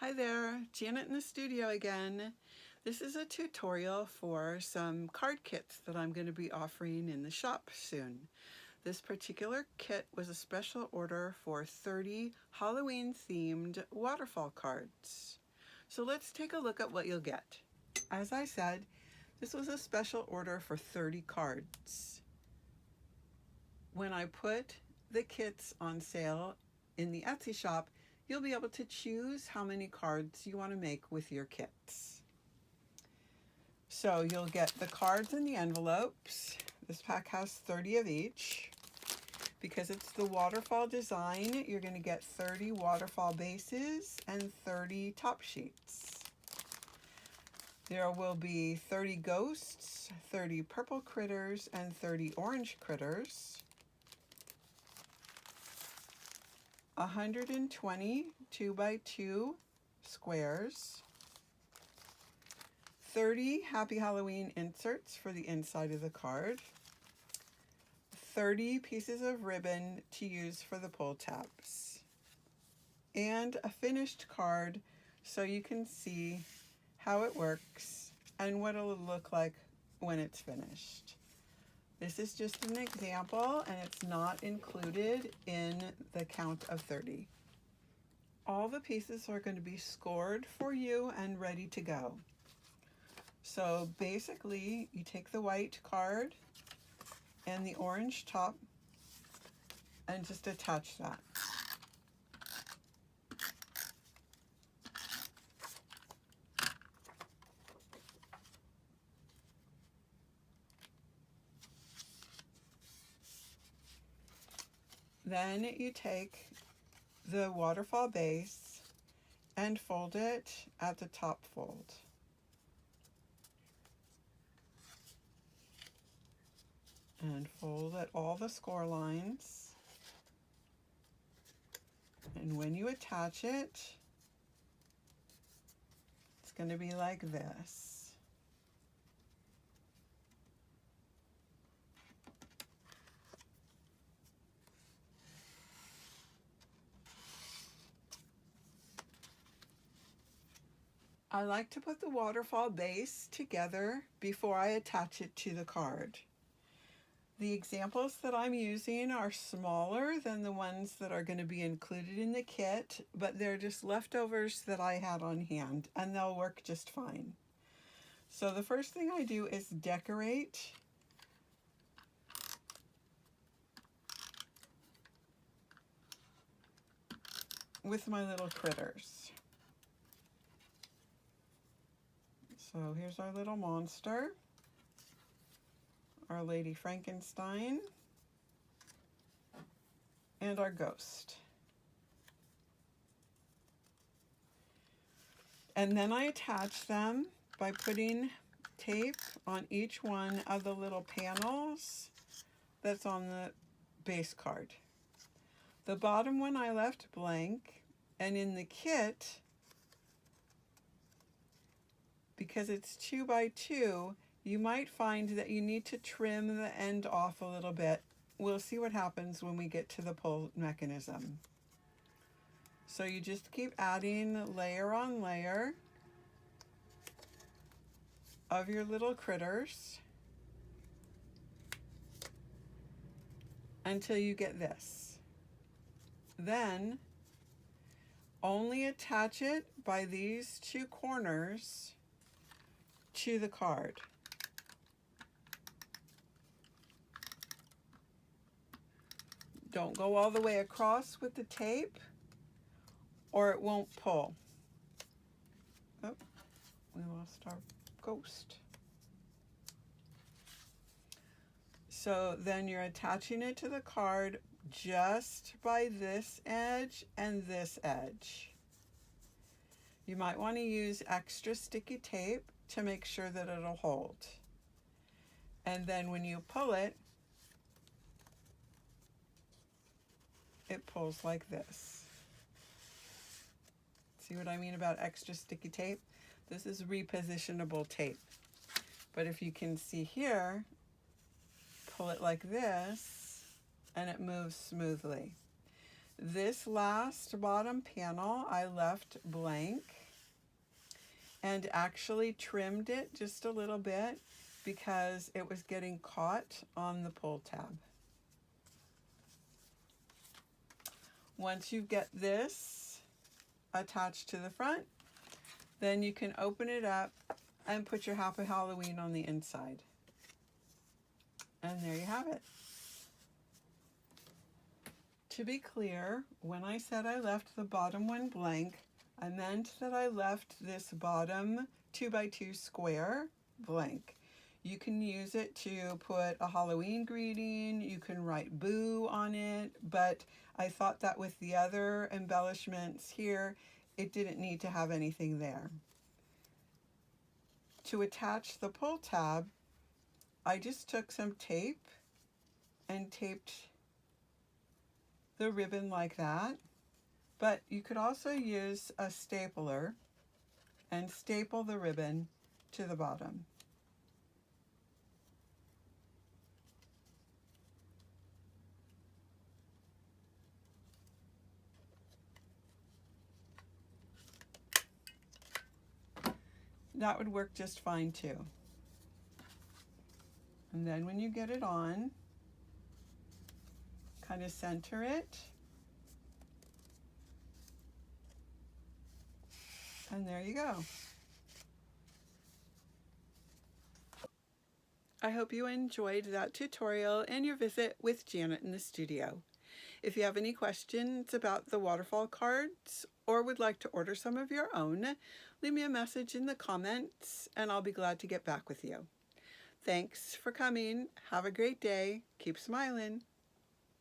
Hi there, Janet in the studio again. This is a tutorial for some card kits that I'm going to be offering in the shop soon. This particular kit was a special order for 30 Halloween themed waterfall cards. So let's take a look at what you'll get. As I said, this was a special order for 30 cards. When I put the kits on sale in the Etsy shop, you'll be able to choose how many cards you want to make with your kits. So you'll get the cards in the envelopes. This pack has 30 of each. Because it's the waterfall design, you're going to get 30 waterfall bases and 30 top sheets. There will be 30 ghosts, 30 purple critters, and 30 orange critters. 120 2x2 squares, 30 Happy Halloween inserts for the inside of the card, 30 pieces of ribbon to use for the pull tabs, and a finished card so you can see how it works and what it'll look like when it's finished. This is just an example and it's not included in the count of 30. All the pieces are going to be scored for you and ready to go. So basically you take the white card and the orange top and just attach that. Then you take the waterfall base and fold it at the top fold. And fold at all the score lines. And when you attach it, it's going to be like this. I like to put the waterfall base together before I attach it to the card. The examples that I'm using are smaller than the ones that are going to be included in the kit, but they're just leftovers that I had on hand and they'll work just fine. So the first thing I do is decorate with my little critters. So here's our little monster, our Lady Frankenstein, and our ghost. And then I attach them by putting tape on each one of the little panels that's on the base card. The bottom one I left blank, and in the kit, because it's 2x2, you might find that you need to trim the end off a little bit. We'll see what happens when we get to the pull mechanism. So you just keep adding layer on layer of your little critters until you get this. Then only attach it by these two corners to the card. Don't go all the way across with the tape or it won't pull. Oh, we lost our ghost. So then you're attaching it to the card just by this edge and this edge. You might want to use extra sticky tape to make sure that it'll hold. And then when you pull it, it pulls like this. See what I mean about extra sticky tape? This is repositionable tape. But if you can see here, pull it like this and it moves smoothly. This last bottom panel I left blank and actually trimmed it just a little bit because it was getting caught on the pull tab. Once you get this attached to the front, then you can open it up and put your Happy Halloween on the inside. And there you have it. To be clear, when I said I left the bottom one blank, I meant that I left this bottom 2x2 square blank. You can use it to put a Halloween greeting, you can write boo on it, but I thought that with the other embellishments here, it didn't need to have anything there. To attach the pull tab, I just took some tape and taped the ribbon like that, but you could also use a stapler and staple the ribbon to the bottom. That would work just fine too. And then when you get it on, kind of center it. And there you go. I hope you enjoyed that tutorial and your visit with Janet in the studio. If you have any questions about the waterfall cards or would like to order some of your own, leave me a message in the comments and I'll be glad to get back with you. Thanks for coming. Have a great day. Keep smiling.